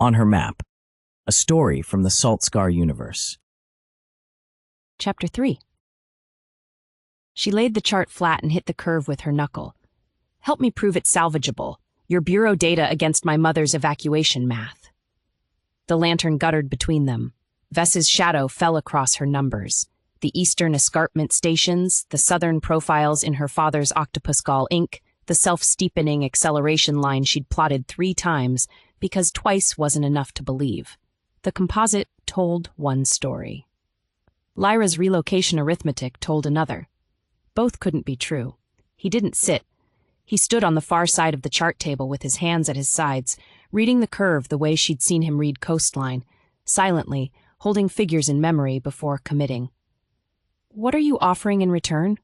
On her map, a story from the Saltscar universe. Chapter 3. She laid the chart flat and hit the curve with her knuckle. Help me prove it's salvageable. Your bureau data against my mother's evacuation math. The lantern guttered between them. Vess's shadow fell across her numbers. The eastern escarpment stations, the southern profiles in her father's octopus gall ink, the self-steepening acceleration line she'd plotted 3 times, because twice wasn't enough to believe. The composite told one story. Lyra's relocation arithmetic told another. Both couldn't be true. He didn't sit. He stood on the far side of the chart table with his hands at his sides, reading the curve the way she'd seen him read coastline, silently, holding figures in memory before committing. What are you offering in return?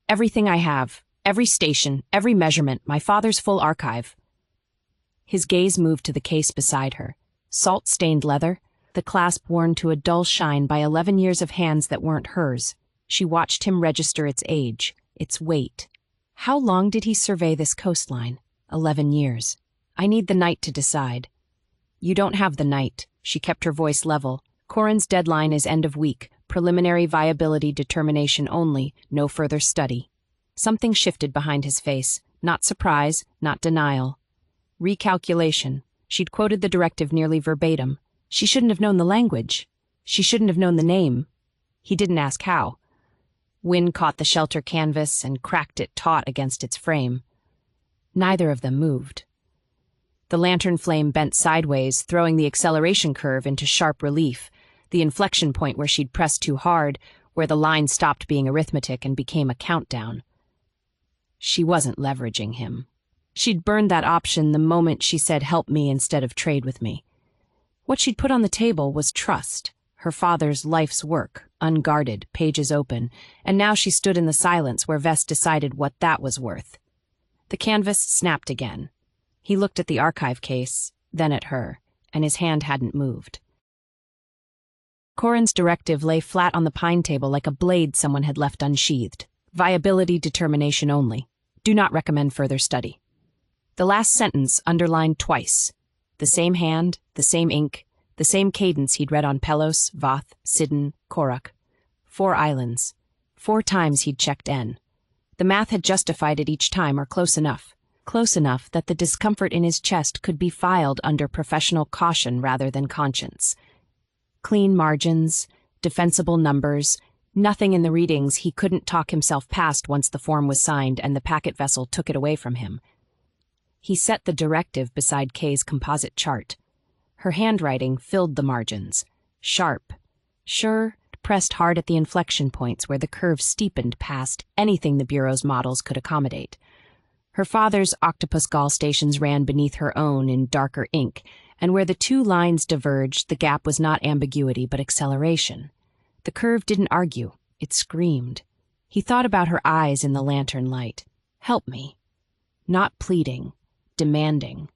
Everything I have, every station, every measurement, my father's full archive. His gaze moved to the case beside her. Salt-stained leather, the clasp worn to a dull shine by 11 years of hands that weren't hers. She watched him register its age, its weight. How long did he survey this coastline? 11 years. I need the night to decide. You don't have the night. She kept her voice level. Corin's deadline is end of week. Preliminary viability determination only, no further study. Something shifted behind his face. Not surprise, not denial. Recalculation. She'd quoted the directive nearly verbatim. She shouldn't have known the language. She shouldn't have known the name. He didn't ask how. Wind caught the shelter canvas and cracked it taut against its frame. Neither of them moved. The lantern flame bent sideways, throwing the acceleration curve into sharp relief, the inflection point where she'd pressed too hard, where the line stopped being arithmetic and became a countdown. She wasn't leveraging him. She'd burned that option the moment she said help me instead of trade with me. What she'd put on the table was trust, her father's life's work, unguarded, pages open, and now she stood in the silence where Vess decided what that was worth. The canvas snapped again. He looked at the archive case, then at her, and his hand hadn't moved. Corin's directive lay flat on the pine table like a blade someone had left unsheathed. Viability determination only. Do not recommend further study. The last sentence underlined twice. The same hand, the same ink, the same cadence he'd read on Pelos, Voth, Sidon, Koruk. 4 islands. 4 times he'd checked N. The math had justified it each time, or close enough. Close enough that the discomfort in his chest could be filed under professional caution rather than conscience. Clean margins, defensible numbers, nothing in the readings he couldn't talk himself past once the form was signed and the packet vessel took it away from him. He set the directive beside Kay's composite chart. Her handwriting filled the margins. Sharp. Sure, pressed hard at the inflection points where the curve steepened past anything the Bureau's models could accommodate. Her father's octopus gall stations ran beneath her own in darker ink, and where the 2 lines diverged, the gap was not ambiguity but acceleration. The curve didn't argue. It screamed. He thought about her eyes in the lantern light. Help me. Not pleading. Demanding.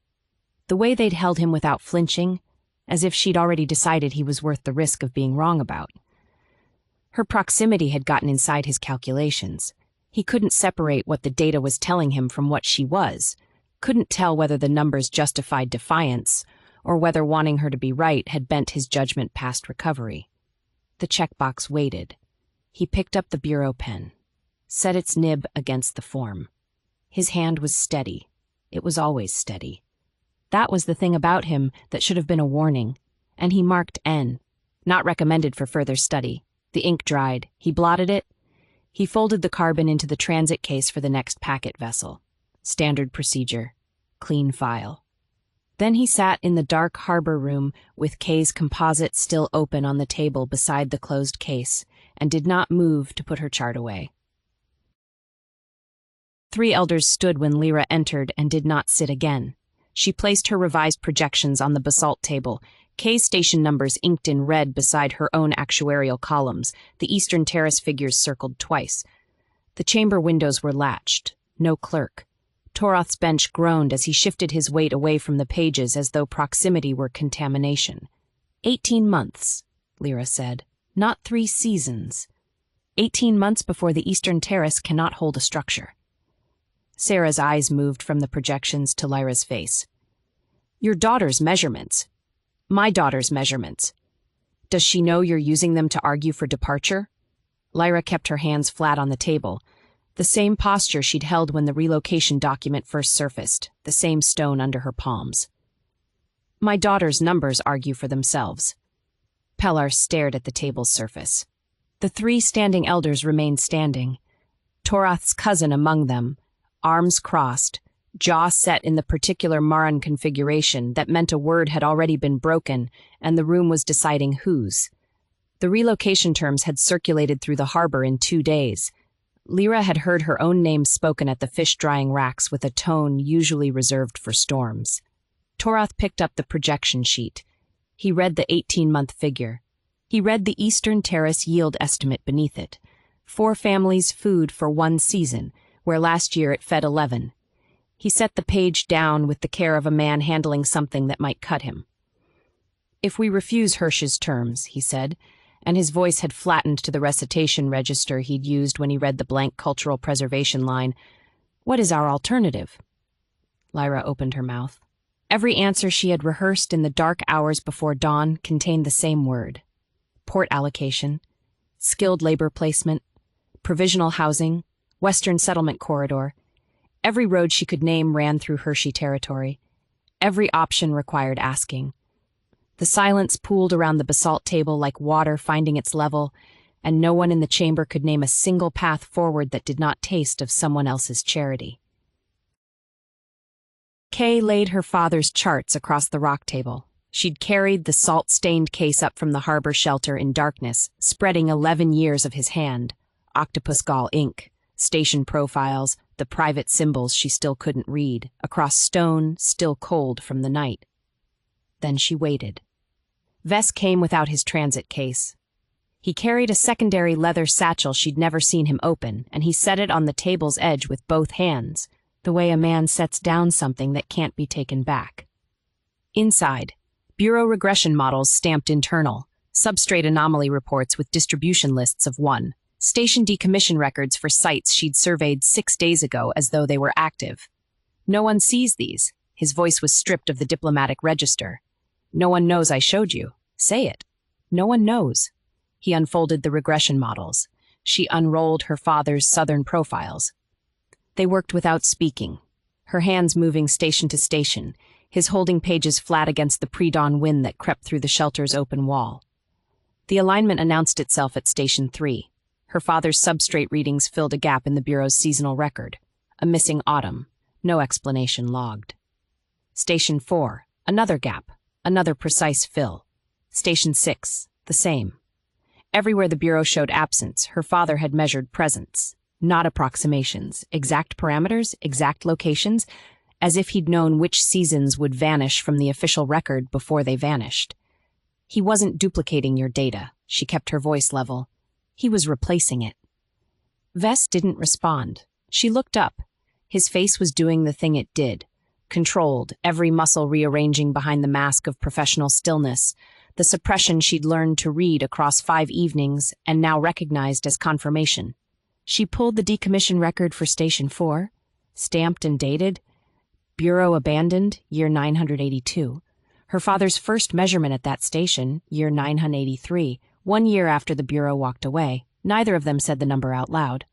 The way they'd held him without flinching, as if she'd already decided he was worth the risk of being wrong about. Her proximity had gotten inside his calculations. He couldn't separate what the data was telling him from what she was, couldn't tell whether the numbers justified defiance, or whether wanting her to be right had bent his judgment past recovery. The checkbox waited. He picked up the bureau pen, set its nib against the form. His hand was steady. It was always steady. That was the thing about him that should have been a warning, and he marked N. Not recommended for further study. The ink dried. He blotted it. He folded the carbon into the transit case for the next packet vessel. Standard procedure. Clean file. Then he sat in the dark harbor room with Kay's composite still open on the table beside the closed case, and did not move to put her chart away. 3 elders stood when Lyra entered and did not sit again. She placed her revised projections on the basalt table, Kay's station numbers inked in red beside her own actuarial columns, the Eastern Terrace figures circled twice. The chamber windows were latched. No clerk. Toroth's bench groaned as he shifted his weight away from the pages as though proximity were contamination. 18 months, Lyra said. Not 3 seasons. 18 months before the Eastern Terrace cannot hold a structure. Sarah's eyes moved from the projections to Lyra's face. Your daughter's measurements. My daughter's measurements. Does she know you're using them to argue for departure? Lyra kept her hands flat on the table, the same posture she'd held when the relocation document first surfaced, the same stone under her palms. My daughter's numbers argue for themselves. Pellar stared at the table's surface. The three standing elders remained standing, Torath's cousin among them, arms crossed, jaw set in the particular Maran configuration that meant a word had already been broken and the room was deciding whose. The relocation terms had circulated through the harbor in 2 days. Lyra had heard her own name spoken at the fish-drying racks with a tone usually reserved for storms. Torath picked up the projection sheet. He read the 18-month figure. He read the Eastern Terrace yield estimate beneath it. 4 families' food for 1 season, where last year it fed 11. He set the page down with the care of a man handling something that might cut him. If we refuse Hirsch's terms, he said, and his voice had flattened to the recitation register he'd used when he read the blank cultural preservation line, what is our alternative? Lyra opened her mouth. Every answer she had rehearsed in the dark hours before dawn contained the same word. Port allocation, skilled labor placement, provisional housing, Western settlement corridor. Every road she could name ran through Hershey territory. Every option required asking. The silence pooled around the basalt table like water finding its level, and no one in the chamber could name a single path forward that did not taste of someone else's charity. Kay laid her father's charts across the rock table. She'd carried the salt-stained case up from the harbor shelter in darkness, spreading 11 years of his hand. Octopus gall ink, station profiles, the private symbols she still couldn't read, across stone still cold from the night. Then she waited. Vess came without his transit case. He carried a secondary leather satchel she'd never seen him open, and he set it on the table's edge with both hands, the way a man sets down something that can't be taken back. Inside, Bureau regression models stamped internal, substrate anomaly reports with distribution lists of 1, station decommission records for sites she'd surveyed 6 days ago as though they were active. No one sees these. His voice was stripped of the diplomatic register. No one knows I showed you. Say it. No one knows. He unfolded the regression models. She unrolled her father's southern profiles. They worked without speaking, her hands moving station to station, his holding pages flat against the pre-dawn wind that crept through the shelter's open wall. The alignment announced itself at Station 3. Her father's substrate readings filled a gap in the Bureau's seasonal record. A missing autumn. No explanation logged. Station 4. Another gap. Another precise fill. Station 6. The same. Everywhere the Bureau showed absence, her father had measured presence. Not approximations. Exact parameters, exact locations, as if he'd known which seasons would vanish from the official record before they vanished. He wasn't duplicating your data. She kept her voice level. He was replacing it. Vess didn't respond. She looked up. His face was doing the thing it did. Controlled, every muscle rearranging behind the mask of professional stillness, the suppression she'd learned to read across 5 evenings and now recognized as confirmation. She pulled the decommission record for Station 4, stamped and dated. Bureau abandoned, year 982. Her father's first measurement at that station, year 983, 1 year after the Bureau walked away. Neither of them said the number out loud.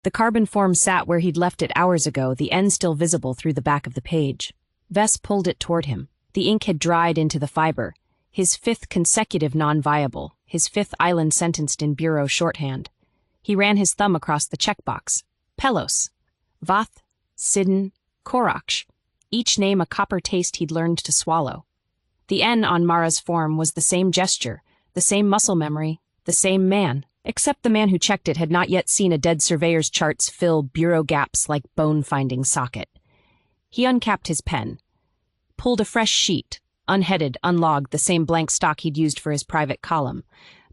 The carbon form sat where he'd left it hours ago, the end still visible through the back of the page. Vess pulled it toward him. The ink had dried into the fiber. His 5th consecutive non-viable, his 5th island sentenced in Bureau shorthand. He ran his thumb across the checkbox. Pelos. Vath. Sidon. Koraksh. Each name a copper taste he'd learned to swallow. The N on Mara's form was the same gesture, the same muscle memory, the same man, except the man who checked it had not yet seen a dead surveyor's charts fill Bureau gaps like bone-finding socket. He uncapped his pen, pulled a fresh sheet, unheaded, unlogged, the same blank stock he'd used for his private column.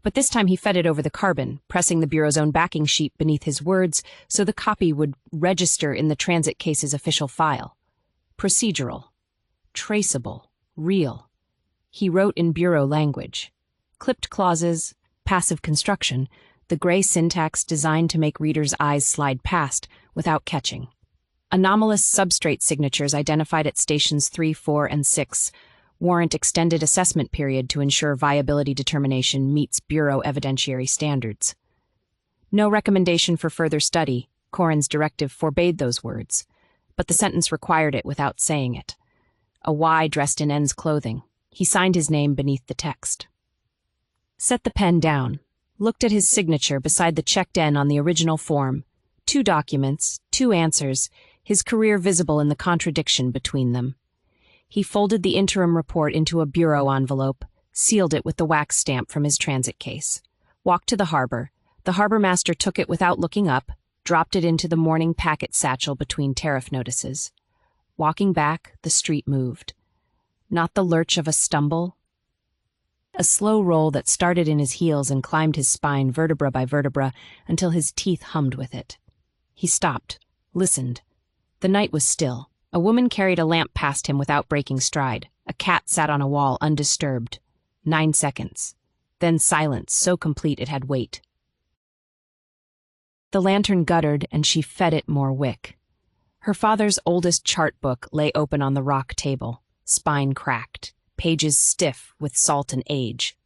But this time he fed it over the carbon, pressing the Bureau's own backing sheet beneath his words so the copy would register in the transit case's official file. Procedural. Traceable. Real. He wrote in Bureau language. Clipped clauses, passive construction, the gray syntax designed to make readers' eyes slide past without catching. Anomalous substrate signatures identified at stations 3, 4, and 6 warrant extended assessment period to ensure viability determination meets Bureau evidentiary standards. No recommendation for further study. Corin's directive forbade those words, but the sentence required it without saying it. A Y dressed in N's clothing. He signed his name beneath the text. Set the pen down. Looked at his signature beside the checked N on the original form. 2 documents, 2 answers, his career visible in the contradiction between them. He folded the interim report into a bureau envelope, sealed it with the wax stamp from his transit case. Walked to the harbor. The harbor master took it without looking up, dropped it into the morning packet satchel between tariff notices. Walking back, the street moved. Not the lurch of a stumble. A slow roll that started in his heels and climbed his spine vertebra by vertebra until his teeth hummed with it. He stopped, listened. The night was still. A woman carried a lamp past him without breaking stride. A cat sat on a wall undisturbed. 9 seconds. Then silence so complete it had weight. The lantern guttered and she fed it more wick. Her father's oldest chart book lay open on the rock table, spine cracked, pages stiff with salt and age.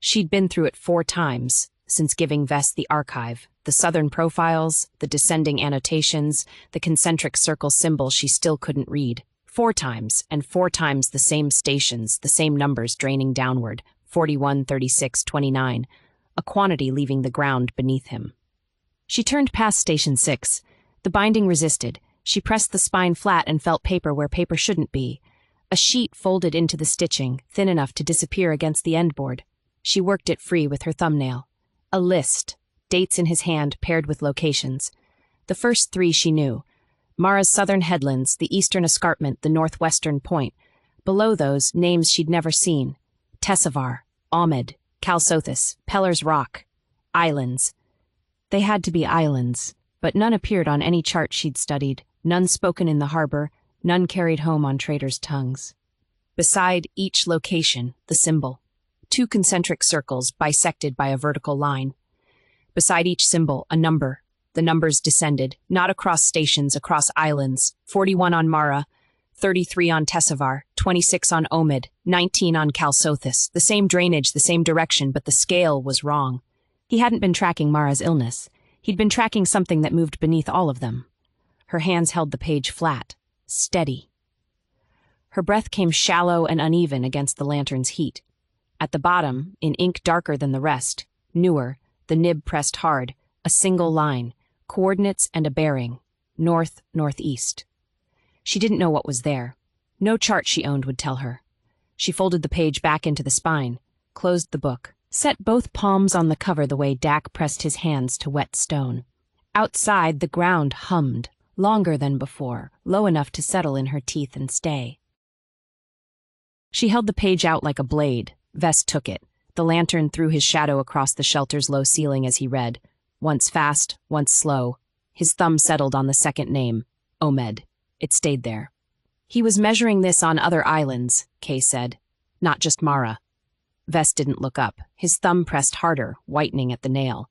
She'd been through it 4 times since giving Vess the archive, the southern profiles, the descending annotations, the concentric circle symbol she still couldn't read. 4 times, and 4 times the same stations, the same numbers draining downward, 41, 36, 29, a quantity leaving the ground beneath him. She turned past Station 6. The binding resisted. She pressed the spine flat and felt paper where paper shouldn't be. A sheet folded into the stitching, thin enough to disappear against the endboard. She worked it free with her thumbnail. A list, dates in his hand paired with locations. The first 3 she knew. Mara's southern headlands, the eastern escarpment, the northwestern point. Below those, names she'd never seen. Tessavar, Ahmed, Calsothis, Peller's Rock. Islands. They had to be islands, but none appeared on any chart she'd studied, none spoken in the harbor, none carried home on traders' tongues. Beside each location, the symbol. 2 concentric circles bisected by a vertical line. Beside each symbol, a number. The numbers descended, not across stations, across islands. 41 on Mara, 33 on Tessavar, 26 on Omid, 19 on Calsothis. The same drainage, the same direction, but the scale was wrong. He hadn't been tracking Mara's illness. He'd been tracking something that moved beneath all of them. Her hands held the page flat, steady. Her breath came shallow and uneven against the lantern's heat. At the bottom, in ink darker than the rest, newer, the nib pressed hard, a single line, coordinates and a bearing, north, northeast. She didn't know what was there. No chart she owned would tell her. She folded the page back into the spine, closed the book, set both palms on the cover the way Dak pressed his hands to wet stone. Outside, the ground hummed, longer than before, low enough to settle in her teeth and stay. She held the page out like a blade. Vess took it. The lantern threw his shadow across the shelter's low ceiling as he read. Once fast, once slow. His thumb settled on the second name, Omed. It stayed there. He was measuring this on other islands, Kay said. Not just Mara. Vess didn't look up. His thumb pressed harder, whitening at the nail.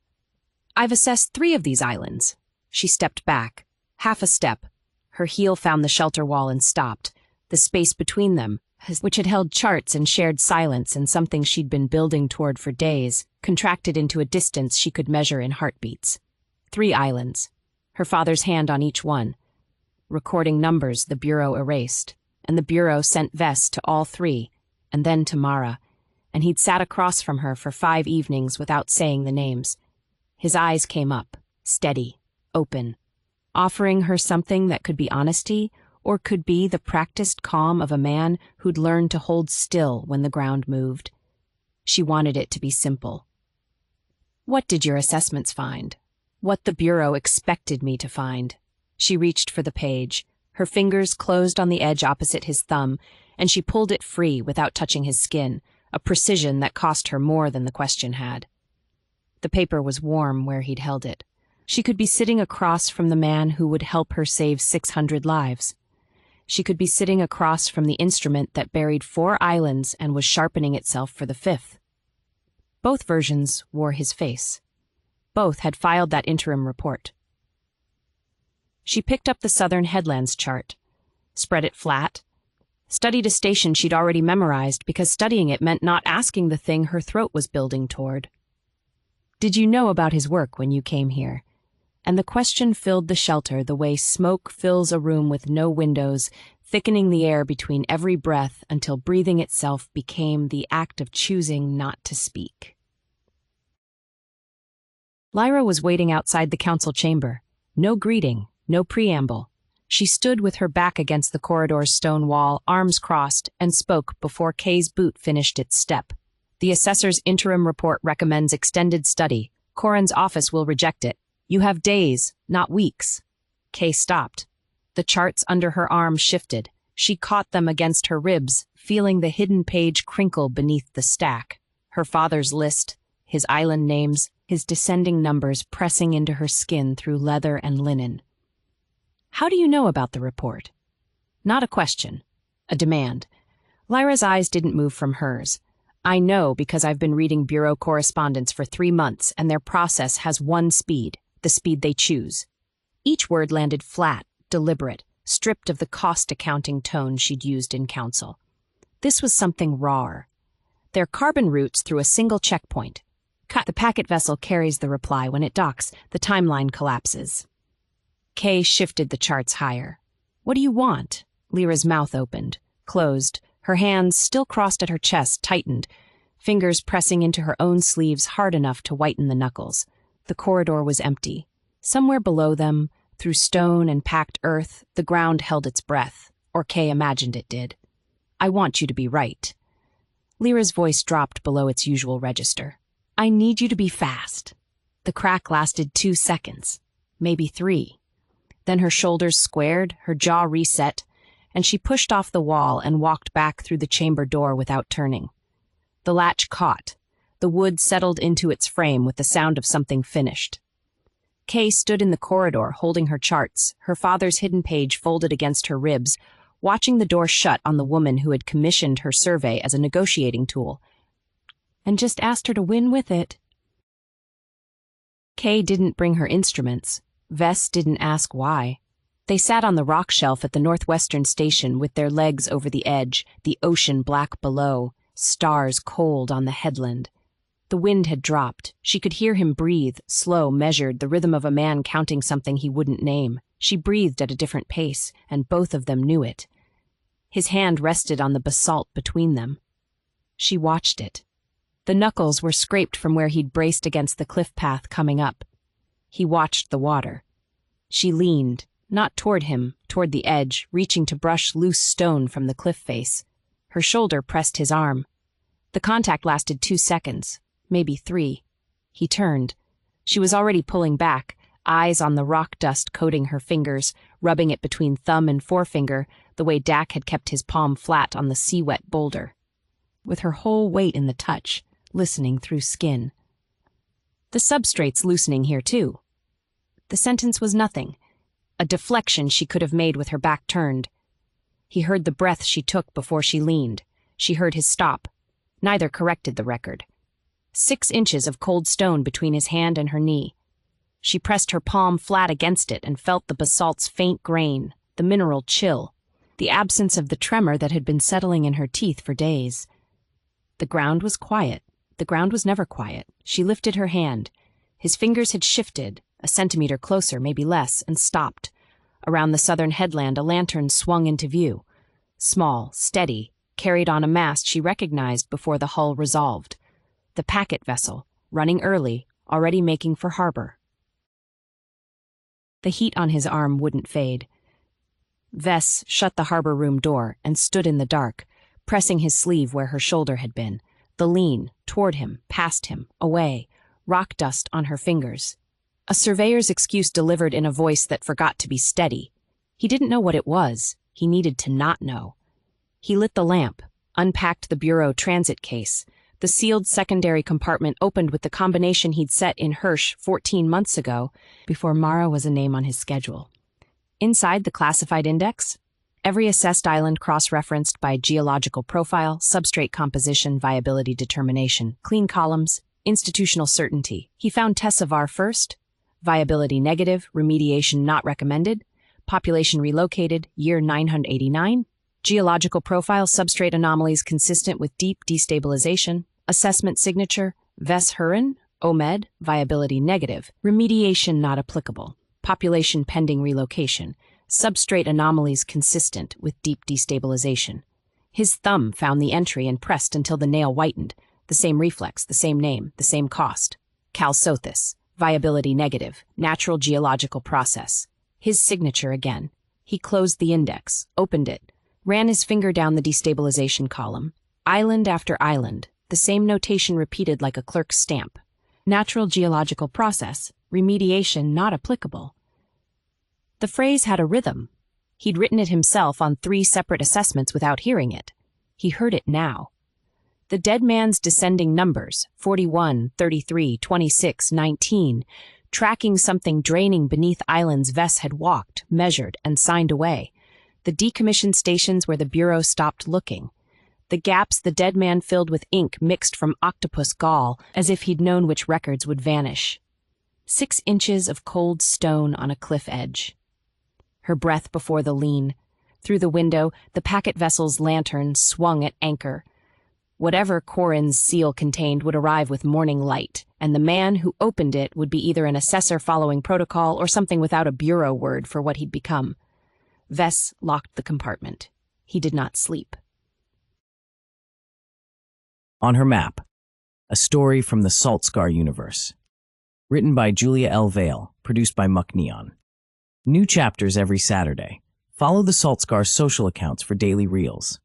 I've assessed 3 of these islands. She stepped back. Half a step. Her heel found the shelter wall and stopped. The space between them, which had held charts and shared silence and something she'd been building toward for days, contracted into a distance she could measure in heartbeats. 3 islands. Her father's hand on each one. Recording numbers the Bureau erased, and the Bureau sent Vess to all 3, and then to Mara, and he'd sat across from her for 5 evenings without saying the names. His eyes came up, steady, open, offering her something that could be honesty, or could be the practiced calm of a man who'd learned to hold still when the ground moved. She wanted it to be simple. What did your assessments find? What the Bureau expected me to find? She reached for the page. Her fingers closed on the edge opposite his thumb, and she pulled it free without touching his skin, a precision that cost her more than the question had. The paper was warm where he'd held it. She could be sitting across from the man who would help her save 600 lives. She could be sitting across from the instrument that buried 4 islands and was sharpening itself for the 5th. Both versions wore his face. Both had filed that interim report. She picked up the Southern Headlands chart, spread it flat, studied a station she'd already memorized because studying it meant not asking the thing her throat was building toward. Did you know about his work when you came here? And the question filled the shelter the way smoke fills a room with no windows, thickening the air between every breath until breathing itself became the act of choosing not to speak. Lyra was waiting outside the council chamber. No greeting, no preamble. She stood with her back against the corridor's stone wall, arms crossed, and spoke before Kay's boot finished its step. The assessor's interim report recommends extended study. Corin's office will reject it. You have days, not weeks. Kay stopped. The charts under her arm shifted. She caught them against her ribs, feeling the hidden page crinkle beneath the stack. Her father's list, his island names, his descending numbers pressing into her skin through leather and linen. How do you know about the report? Not a question. A demand. Lyra's eyes didn't move from hers. I know because I've been reading bureau correspondence for 3 months, and their process has one speed, the speed they choose. Each word landed flat, deliberate, stripped of the cost accounting tone she'd used in council. This was something raw. Their carbon routes through a single checkpoint. The packet vessel carries the reply. When it docks, the timeline collapses. Kay shifted the charts higher. What do you want? Lyra's mouth opened, closed. Her hands, still crossed at her chest, tightened, fingers pressing into her own sleeves hard enough to whiten the knuckles. The corridor was empty. Somewhere below them, through stone and packed earth, the ground held its breath, or Kay imagined it did. I want you to be right. Lyra's voice dropped below its usual register. I need you to be fast. The crack lasted 2 seconds, maybe 3. Then her shoulders squared, her jaw reset, and she pushed off the wall and walked back through the chamber door without turning. The latch caught. The wood settled into its frame with the sound of something finished. Kay stood in the corridor, holding her charts, her father's hidden page folded against her ribs, watching the door shut on the woman who had commissioned her survey as a negotiating tool, and just asked her to win with it. Kay didn't bring her instruments. Vess didn't ask why. They sat on the rock shelf at the northwestern station with their legs over the edge, the ocean black below, stars cold on the headland. The wind had dropped. She could hear him breathe, slow, measured, the rhythm of a man counting something he wouldn't name. She breathed at a different pace, and both of them knew it. His hand rested on the basalt between them. She watched it. The knuckles were scraped from where he'd braced against the cliff path coming up. He watched the water. She leaned, not toward him, toward the edge, reaching to brush loose stone from the cliff face. Her shoulder pressed his arm. The contact lasted 2 seconds, maybe 3. He turned. She was already pulling back, eyes on the rock dust coating her fingers, rubbing it between thumb and forefinger, the way Dak had kept his palm flat on the sea-wet boulder. With her whole weight in the touch, listening through skin. The substrate's loosening here, too. The sentence was nothing. A deflection she could have made with her back turned. He heard the breath she took before she leaned. She heard his stop. Neither corrected the record. 6 inches of cold stone between his hand and her knee. She pressed her palm flat against it and felt the basalt's faint grain, the mineral chill, the absence of the tremor that had been settling in her teeth for days. The ground was quiet. The ground was never quiet. She lifted her hand. His fingers had shifted, a centimeter closer, maybe less, and stopped. Around the southern headland, a lantern swung into view. Small, steady, carried on a mast she recognized before the hull resolved. The packet vessel, running early, already making for harbor. The heat on his arm wouldn't fade. Vess shut the harbor room door and stood in the dark, pressing his sleeve where her shoulder had been. The lean, toward him, past him, away, rock dust on her fingers. A surveyor's excuse delivered in a voice that forgot to be steady. He didn't know what it was. He needed to not know. He lit the lamp, unpacked the bureau transit case. The sealed secondary compartment opened with the combination he'd set in Hirsch 14 months ago, before Mara was a name on his schedule. Inside the classified index, every assessed island cross-referenced by geological profile, substrate composition, viability determination, clean columns, institutional certainty. He found Tessavar first, viability negative, remediation not recommended, Population relocated, year 989. Geological profile, substrate anomalies consistent with deep destabilization. Assessment signature, Vess OMED, viability negative. Remediation not applicable. Population pending relocation. Substrate anomalies consistent with deep destabilization. His thumb found the entry and pressed until the nail whitened. The same reflex, the same name, the same cost. Calsothis, viability negative, natural geological process. His signature again. He closed the index, opened it, ran his finger down the destabilization column. Island after island, the same notation repeated like a clerk's stamp. Natural geological process, remediation not applicable. The phrase had a rhythm. He'd written it himself on 3 separate assessments without hearing it. He heard it now. The dead man's descending numbers, 41, 33, 26, 19, tracking something draining beneath islands Vess had walked, measured, and signed away. The decommissioned stations where the Bureau stopped looking. The gaps the dead man filled with ink mixed from octopus gall, as if he'd known which records would vanish. 6 inches of cold stone on a cliff edge. Her breath before the lean. Through the window, the packet vessel's lantern swung at anchor. Whatever Corin's seal contained would arrive with morning light, and the man who opened it would be either an assessor following protocol or something without a bureau word for what he'd become. Vess locked the compartment. He did not sleep. On her map, a story from the Saltscar universe. Written by Julia L. Vale, produced by Muck Neon. New chapters every Saturday. Follow the Saltscar social accounts for daily reels.